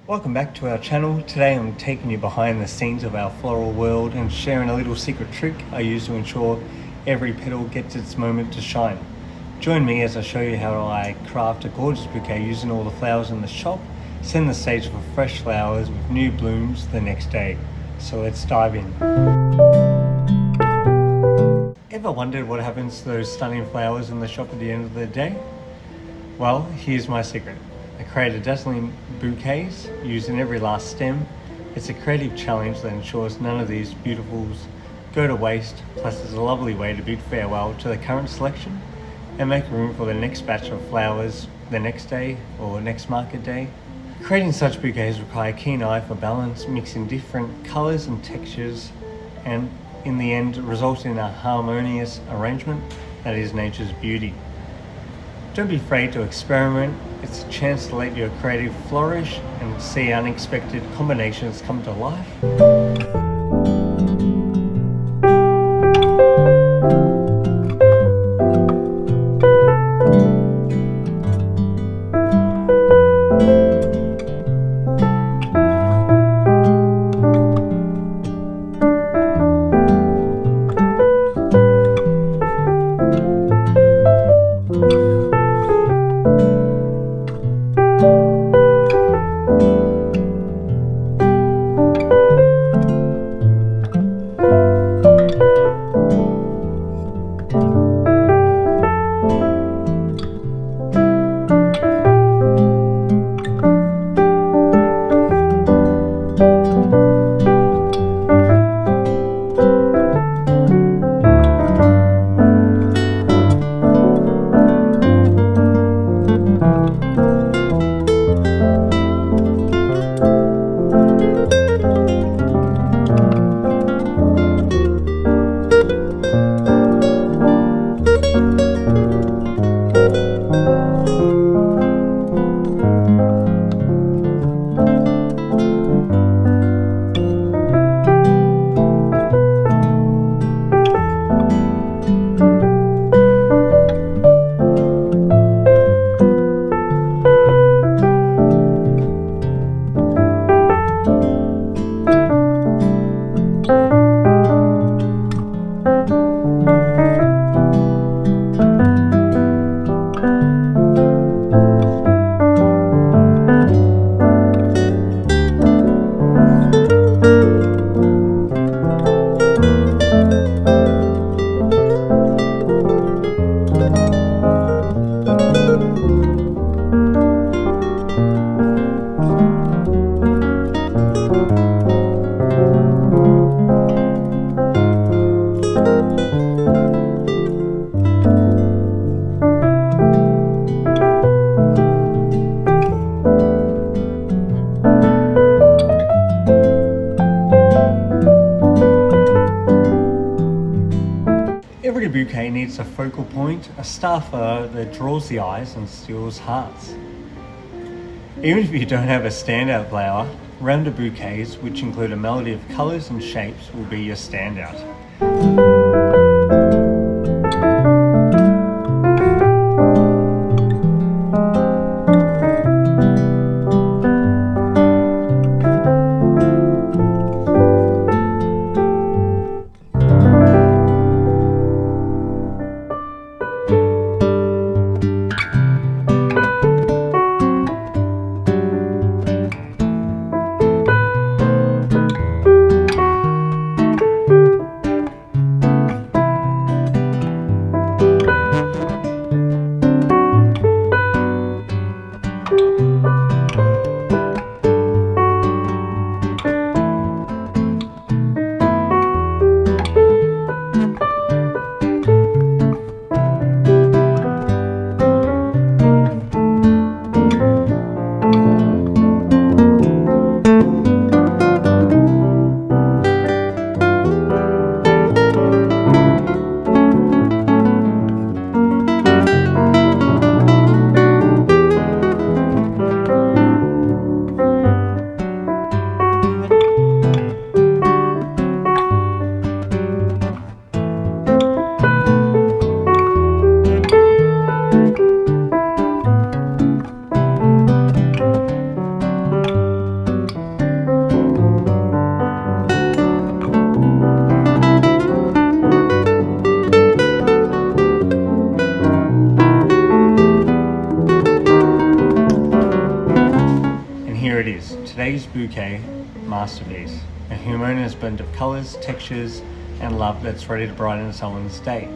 Welcome back to our channel. Today I'm taking you behind the scenes of our floral world and sharing a little secret trick I use to ensure every petal gets its moment to shine. Join me as I show you how I craft a gorgeous bouquet using all the flowers in the shop, setting the stage for fresh flowers with new blooms the next day. So let's dive in. Ever wondered what happens to those stunning flowers in the shop at the end of the day? Well, here's my secret. I created dazzling bouquets using every last stem. It's a creative challenge that ensures none of these beautifuls go to waste, plus it's a lovely way to bid farewell to the current selection and make room for the next batch of flowers the next day or next market day. Creating such bouquets require a keen eye for balance, mixing different colours and textures, and in the end results in a harmonious arrangement that is nature's beauty. Don't be afraid to experiment. It's a chance to let your creative flourish and see unexpected combinations come to life. Every bouquet needs a focal point, a star flower that draws the eyes and steals hearts. Even if you don't have a standout flower, rounded bouquets, which include a melody of colours and shapes, will be your standout. today's bouquet masterpiece, a harmonious blend of colours, textures and love that's ready to brighten someone's day.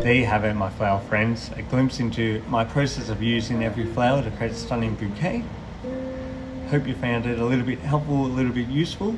There you have it, my flower friends, a glimpse into my process of using every flower to create a stunning bouquet. Hope you found it a little bit helpful, a little bit useful.